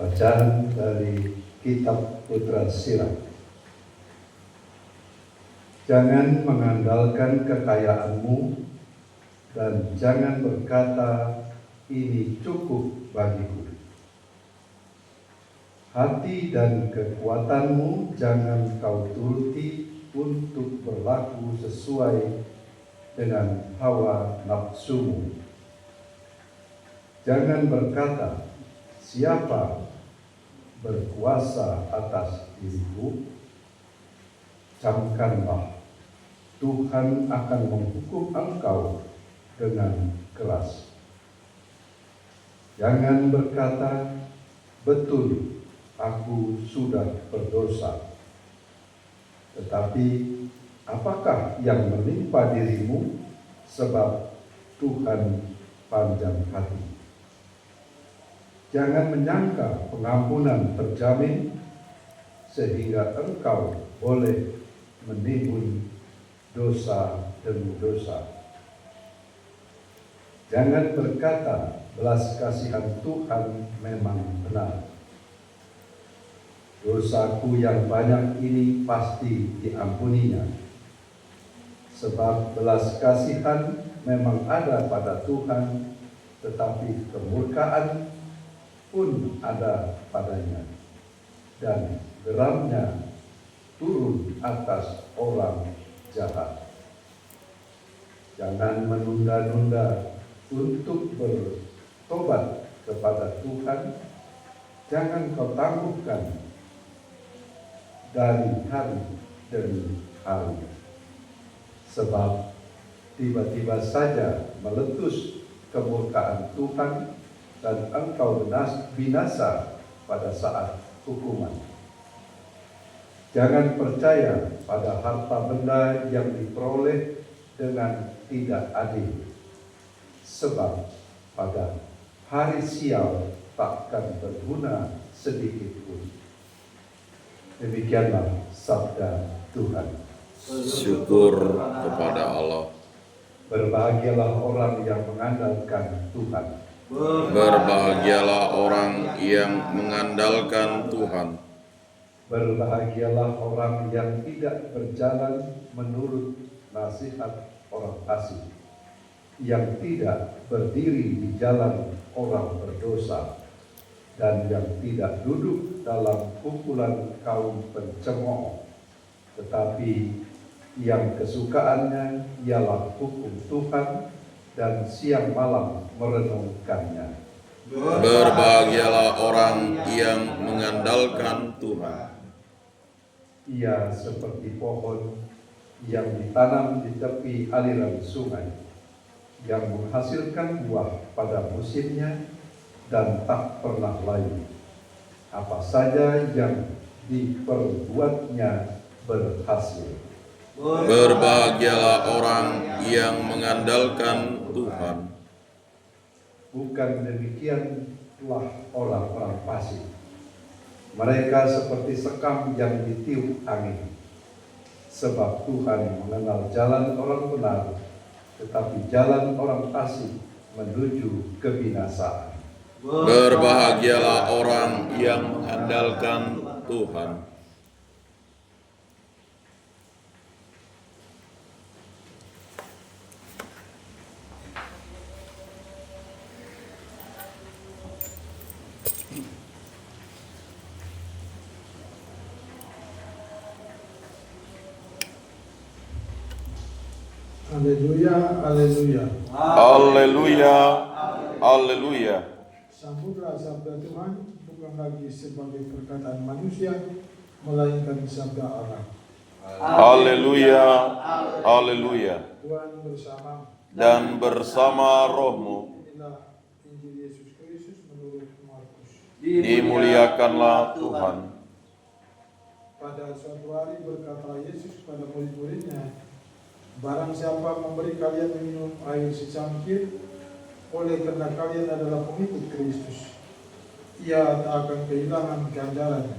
Bacaan dari Kitab Putra Sirat. Jangan mengandalkan kekayaanmu dan jangan berkata, ini cukup bagiku. Hati dan kekuatanmu jangan kau turuti untuk berlaku sesuai dengan hawa nafsumu. Jangan berkata, siapa berkuasa atas diriku? Camkanlah, Tuhan akan menghukum engkau dengan keras. Jangan berkata, betul, aku sudah berdosa. Tetapi apakah yang menimpa dirimu, sebab Tuhan panjang hati. Jangan menyangka pengampunan terjamin, sehingga engkau boleh menimbun dosa demi dosa. Jangan berkata, belas kasihan Tuhan memang benar. Dosaku yang banyak ini pasti diampuninya. Sebab belas kasihan memang ada pada Tuhan, tetapi kemurkaan pun ada padanya, dan geramnya turun atas orang jahat. Jangan menunda-nunda untuk bertobat kepada Tuhan. Jangan kau tangguhkan dari hari demi hari, sebab tiba-tiba saja meletus kemurkaan Tuhan dan engkau binasa pada saat hukuman. Jangan percaya pada harta benda yang diperoleh dengan tidak adil, sebab pada hari sial takkan berguna sedikit pun. Demikianlah sabda Tuhan. Syukur kepada Allah. Berbahagialah orang yang mengandalkan Tuhan. Berbahagialah orang yang mengandalkan Tuhan. Berbahagialah orang yang tidak berjalan menurut nasihat orang fasik, yang tidak berdiri di jalan orang berdosa, dan yang tidak duduk dalam kumpulan kaum pencemooh, tetapi yang kesukaannya ialah hukum Tuhan, dan siang malam merenungkannya. Berbahagialah orang yang mengandalkan Tuhan. Ia seperti pohon yang ditanam di tepi aliran sungai, yang menghasilkan buah pada musimnya dan tak pernah layu. Apa saja yang diperbuatnya berhasil. Berbahagialah orang yang mengandalkan Tuhan. Bukan demikianlah orang-orang fasik. Mereka seperti sekam yang ditiup angin. Sebab Tuhan mengenal jalan orang benar, tetapi jalan orang fasik menuju kebinasaan. Berbahagialah orang yang mengandalkan Tuhan. Haleluya, haleluya. Haleluya, haleluya. Sambutlah sabda Tuhan, bukan lagi sebagai perkataan manusia, melainkan sabda Allah. Haleluya, haleluya. Tuhan bersama Dan bersama rohmu, inilah Injil Yesus Kristus menurut Markus. dimuliakanlah Tuhan. Pada suatu hari berkata Yesus kepada murid-muridnya, barang siapa memberi kalian minum air secangkir, oleh karena kalian adalah pengikut Kristus, ia tak akan kehilangan ganjarannya.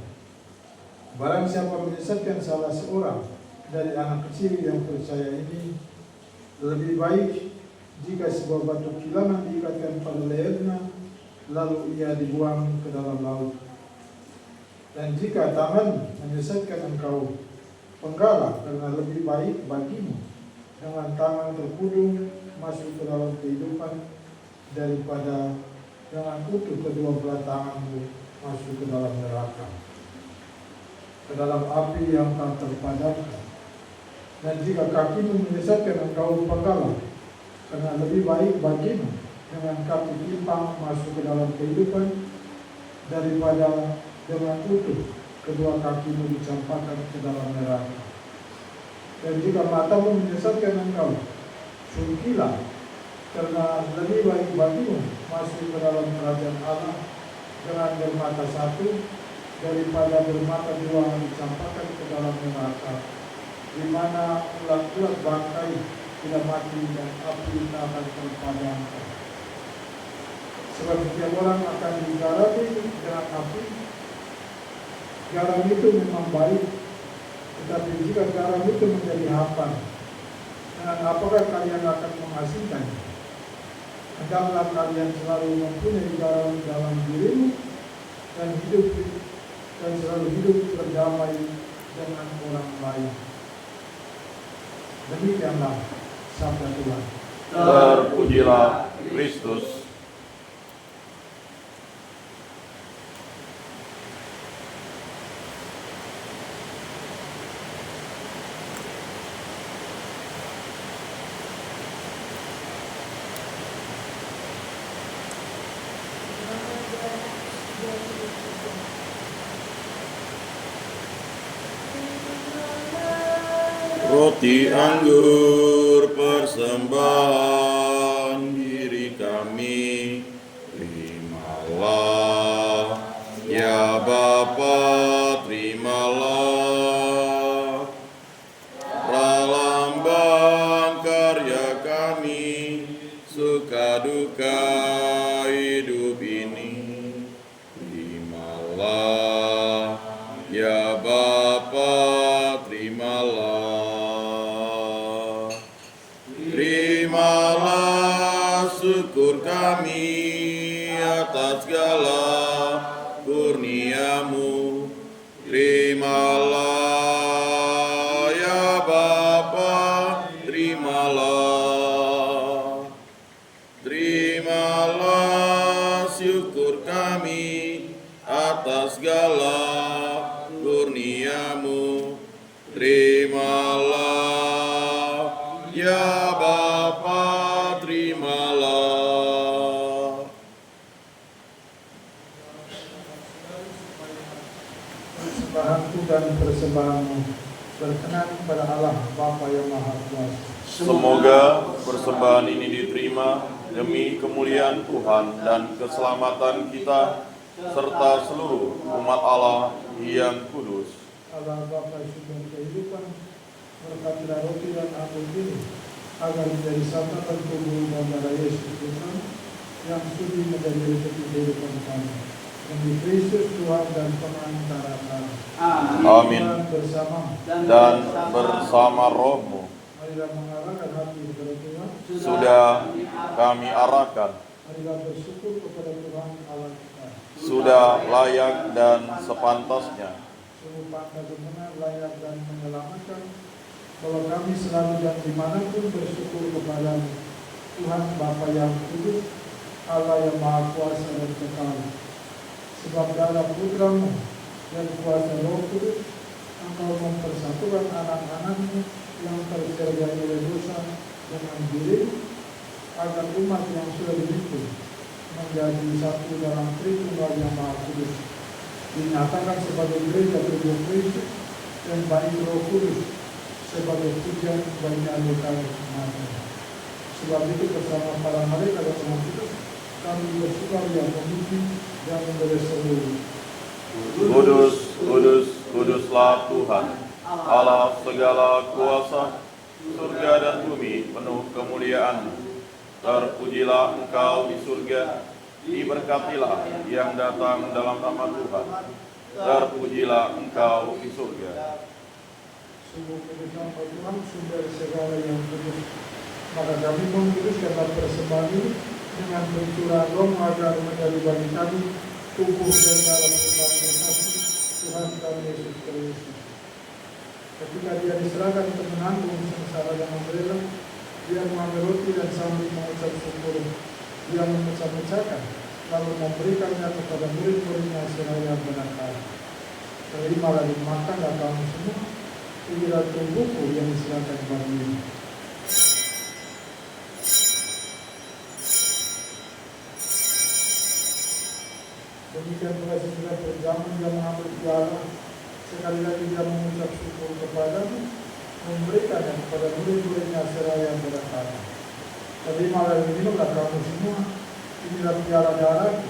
Barang siapa menyesatkan salah seorang dari anak kecil yang percaya ini, lebih baik jika sebuah batu kilangan diikatkan pada lehernya, lalu ia dibuang ke dalam laut. Dan jika tangan menyesatkan engkau, penggalah, karena lebih baik bagimu dengan tangan terkudung masuk ke dalam kehidupan daripada dengan utuh kedua belah tanganmu masuk ke dalam neraka, ke dalam api yang tak terpadamkan. Dan jika kakimu menyesatkan engkau, penggalah, karena lebih baik bagimu dengan kaki timpang masuk ke dalam kehidupan daripada dengan utuh kedua kakimu dicampakkan ke dalam neraka. Dan jika matamu menyesatkan engkau, sungkilah, karena lebih baik bagimu masuk ke dalam kerajaan Allah dengan bermata satu daripada bermata dua dicampakkan ke dalam neraka, di mana ulat-ulat bangkai tidak mati dan api tak akan terpadamkan. Sebab setiap orang akan digarami dengan api. Garam itu memang baik, tetapi jika garam itu menjadi hampa, dengan apakah kalian akan mengasingkannya? Hendaklah kalian selalu mempunyai garam dalam dirimu dan selalu hidup berdamai dengan orang lain. Demikianlah sabda Tuhan. Terpujilah Kristus. Roti anggur persembahan diri kami, terimalah ya Bapa, terimalah pralambang karya kami, suka duka hidup ini, terimalah ya Bapa, terimalah. Terimalah syukur kami atas segala kurniamu. Terimalah ya Bapa, terimalah. Terimalah syukur kami atas segala kurniamu. Terimalah ya Bapa, terimalah. Persembahanku dan persembahanmu berkenan kepada Allah Bapa yang Maha Kuasa. Semoga persembahan ini diterima demi kemuliaan Tuhan dan keselamatan kita serta seluruh umat Allah yang kudus. Allah Bapa sumber kehidupan, berkatilah roti dan anggur ini agar menjadi santapan tubuh dan darah Yesus Tuhan yang sudi menjadi rezeki kehidupan kami. Demi Kristus Tuhan dan pengantara kami. Amin. Dan bersama rohmu. marilah mengarahkan hati kepada Tuhan. Sudah kami arahkan. Marilah bersyukur kepada Tuhan Allah kita. Sudah layak dan sepantasnya. Sungguh pantas dan benar, layak dan menyelamatkan, bahwa kami selalu dan dimanapun bersyukur kepada Tuhan Bapa yang kudus, Allah yang Maha Kuasa dan kekal. Sebab dalam Putra-Mu dan kuasa Roh Kudus, Engkau mempersatukan anak-anak-Mu yang tercerai oleh dosa dengan diri, agar umat yang sudah dibentuk menjadi satu dalam Tritunggal yang Maha Kudus, dinyatakan sebagai gereja tubuh Kristus dan baik Roh Kudus sebagai pujian bagi anggota semuanya. Sebab itu bersama para malaikat dan umat kudus kami bersukaria memuji dan berseru, Kudus, kudus, kuduslah Tuhan, Allah segala kuasa, surga dan bumi penuh kemuliaan-Mu. Terpujilah Engkau di surga, Diberkatilah yang datang dalam nama Tuhan. Terpujilah Engkau di surga. Sungguh kudus Engkau Tuhan, sumber segala yang kudus. Maka kami mengkuduskan persembahan ini dengan pencurahan roh agar menjadi bagi kami tubuh dan dalam perubahan kasih Tuhan kami Yesus Kristus. Ketika dia diserahkan untuk menanggung sengsara dan menderita, dia mengambil roti dan sambil mengucap syukur, dia memecah-mecahkan, lalu memberikannya kepada murid-muridnya seraya berkata, terimalah dan makanlah kamu semua, inilah tubuhku yang diserahkan bagimu. Demikian pula sesudah berjalan dia mengambil piala, sekali lagi dia mengucap syukur kepadamu, memberikannya kepada murid-muridnya seraya berkata, terimalah dan minumlah kamu semua, inilah piala darahku,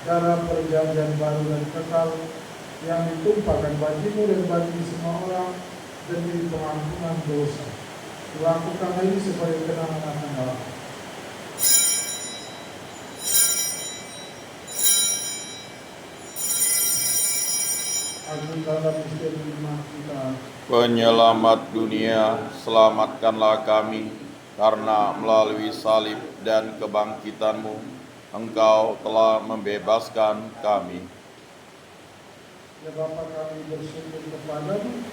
darah perjanjian baru dan kekal, yang ditumpahkan bagimu dan bagi semua orang demi pengampunan dosa. Lakukan ini sebagai kenangan akan Allah. Penyelamat dunia, selamatkanlah kami, karena melalui salib dan kebangkitan-Mu, Engkau telah membebaskan kami. Ya Bapa, kami bersyukur kepadamu,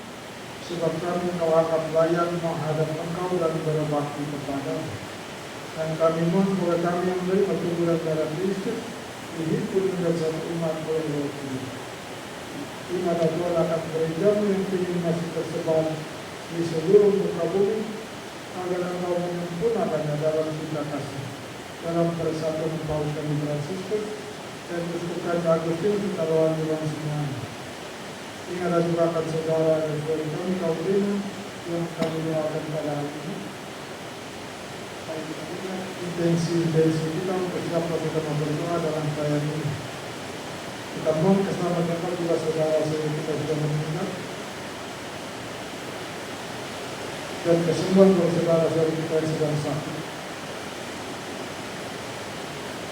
sebab kami Engkau anggap layak menghadap Engkau dan berbakti kepadamu. Dan kami mohon kepada kami yang menerima tubuh dan darah Kristus, dihibur menjadi satu umat oleh Roh Kudus. Ingatlah Tuhan akan gerejamu yang kini masih tersebar di seluruh muka bumi, agar Engkau menyempurnakannya dalam cinta kasih, dalam persatuan Paus kami Fransiskus dan Uskup Agustinus serta rohan-rohan semuanya. Ingatlah juga akan saudara dan saudari kami kaum beriman yang kami doakan pada hari ini. Intensi kita untuk siapa kita mau berdoa dalam perayaan ini. Kita mohon keselamatan juga saudara-saudari kita sudah meninggal, dan kesembuhan untuk saudara-saudari kita yang sedang sakit.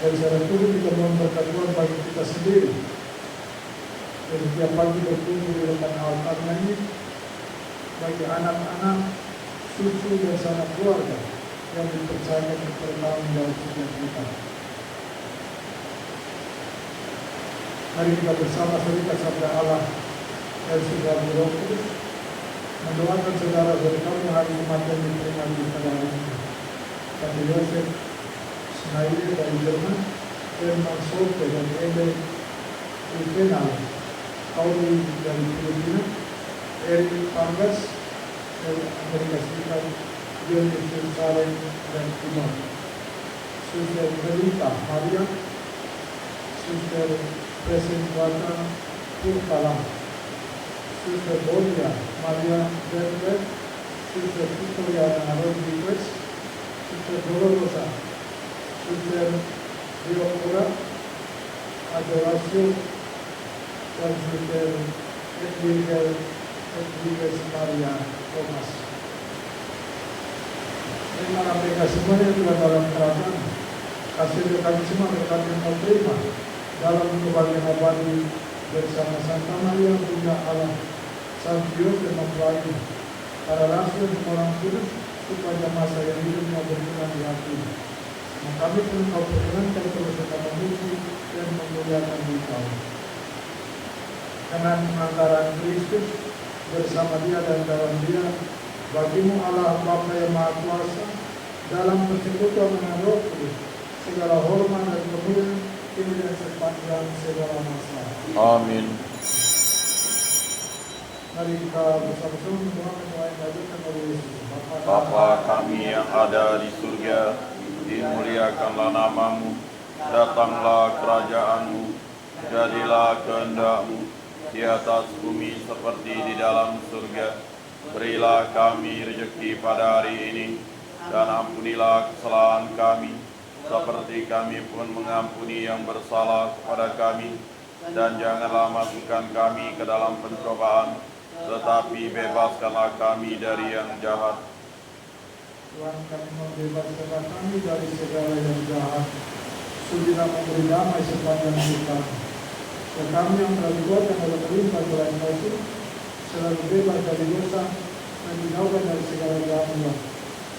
Dan secara turun kita mohon berkat Tuhan bagi kita sendiri. Dan setiap pagi berkumpul di depan altarnya ini, bagi anak-anak, cucu dan sanak keluarga yang dipercayakan bertanggung jawab setiap kita. Mari kita bersama cerita sabda Allah dan sudah Roh Kudus, mendoakan saudara-saudara kami yang hari Jumat yang diterima di pada hari ini. Kami Yosef Schneider dari Jerman, Herman Solte dari Ede Upenal, Pauli dari Filipina, Eric Pangas dari Amerika Serikat, Dionis Salem dan Timor, Suster Melita Maria, Suster Presiden Wata Purkalam, Suster Bolia Maria Berber, Suster Victoria Rodriguez, Suster Dolorosa, Suster Diopura, Adoracio, dan Suster Edwiges Maria Thomas. Terima mereka semuanya juga dalam kerajaan. Kasih kami semua berkat yang kau terima dalam kebahagiaan abadi bersama Santa Maria Bunda Allah, Santo Yosef mempelai, para rasul dan orang kudus, supaya masa yang hidupnya berkenan di hati. Nah, kami pun kau perkenankan terus tetap memuji dan memuliakan Engkau. Karena pengantaran Kristus bersama Dia dan dalam Dia, bagimu Allah Bapa yang Maha Kuasa, dalam persekutuan dengan Roh Kudus, segala hormat dan kemuliaan kini dan sepanjang segala masa. Amin. Mari kita bersama-sama mendoakan doa yang diajarkan oleh Yesus. Bapa kami yang ada di surga, dimuliakanlah namamu, datanglah kerajaanmu, jadilah kehendak-mu di atas bumi seperti di dalam surga. Berilah kami rezeki pada hari ini, dan ampunilah kesalahan kami, seperti kami pun mengampuni yang bersalah kepada kami. Dan janganlah masukkan kami ke dalam pencobaan, tetapi bebaskanlah kami dari yang jahat. Tuhan, kami membebaskan kami dari segala yang jahat, Sudilah memberi damai sepanjang hidup kami. Dan kami yang telah dikuatkan dalam perintah Tuhan itu selalu bebas dari dosa dan dijauhkan dari segala gangguan,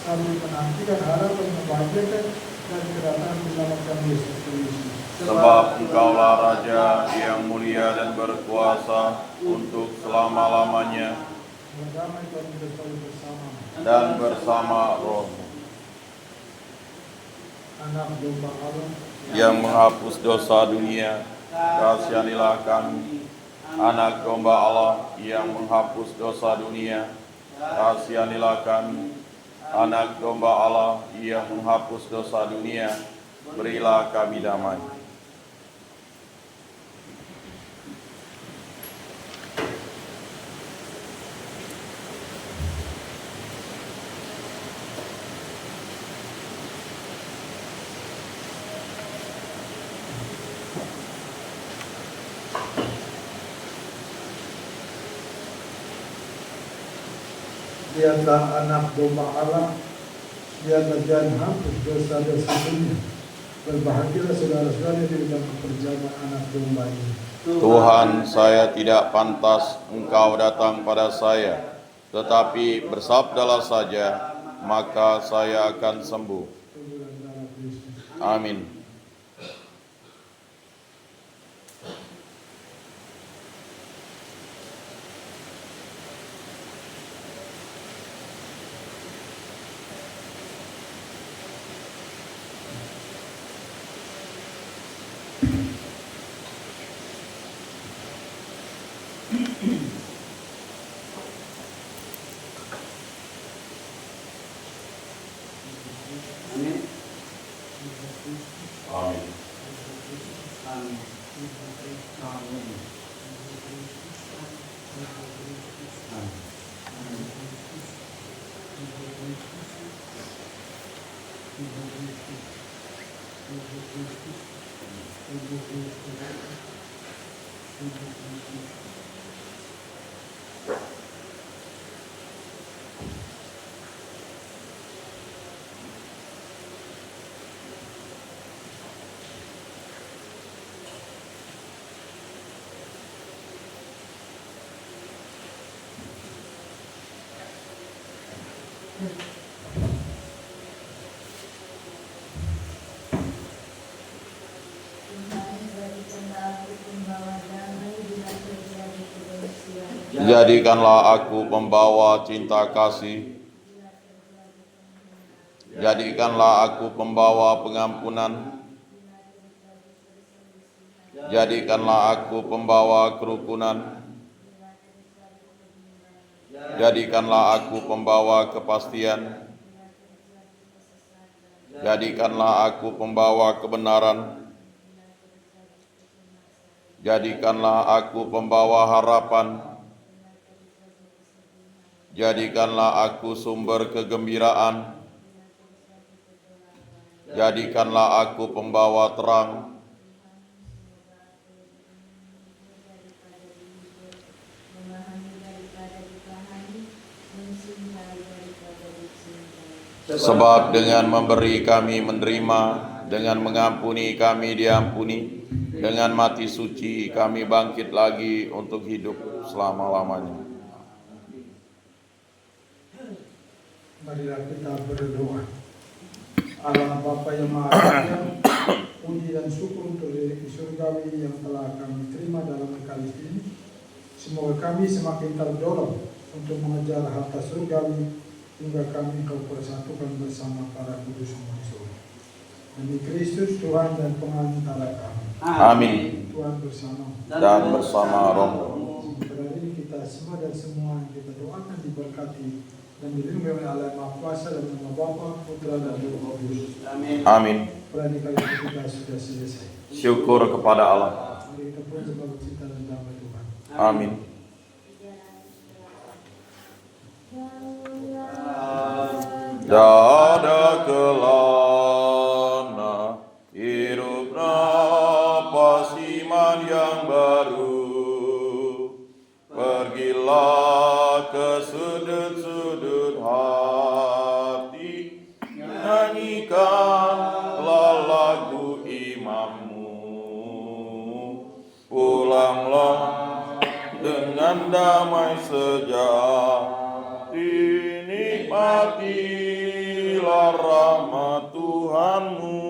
sambil menantikan harapan yang membahagiakan dan kedatangan menyelamatkan Yesus Kristus. Sebab Engkaulah Raja yang mulia dan berkuasa untuk selama-lamanya, Berdamai kami bersama bersama. dan bersama Roh Anak domba Allah yang menghapus dosa dunia, kasihanilah kami. Anak domba Allah yang menghapus dosa dunia, kasihanilah kami. Anak domba Allah yang menghapus dosa dunia, berilah kami damai. Dialah anak domba Allah, dia terjadi hapus dosa-dosa dunia. Berbahagialah saudara-saudara di dalam perjalanan anak domba ini. Tuhan, saya tidak pantas Engkau datang pada saya, tetapi bersabdalah saja, maka saya akan sembuh. Amin. Amin. Jadikanlah aku pembawa cinta kasih. Jadikanlah aku pembawa pengampunan. Jadikanlah aku pembawa kerukunan. Jadikanlah aku pembawa kepastian. Jadikanlah aku pembawa kebenaran. Jadikanlah aku pembawa harapan. Jadikanlah aku sumber kegembiraan. Jadikanlah aku pembawa terang. Sebab dengan memberi kami menerima, dengan mengampuni kami diampuni, dengan mati suci kami bangkit lagi untuk hidup selama-lamanya. Marilah kita berdoa. Allah Bapa yang Maha Esa, puji dan syukur untuk rezeki surgawi yang telah kami terima dalam Ekaristi ini. Semoga kami semakin terdorong untuk mengejar harta surgawi hingga kami Engkau persatukan bersama para kudus di surga. Demi Kristus Tuhan dan pengantara kami. Amin. Tuhan bersama Dan bersama Roh. Pada ini kita semua dan semua yang kita doakan diberkati dan dilindungi oleh Allah Maha Kuasa dan nama Bapa, Putra dan Roh Kudus. Amin. Perhatikan kita sudah selesai. Syukur kepada Allah. Mari kita pun sebab cinta dan damai Tuhan. Amin. Dada kelana, hirup napas iman yang baru. Pergilah ke sudut-sudut hati, nyanyikanlah lagu iman. pulanglah dengan damai sejati, nikmatilah rahmat Tuhanmu.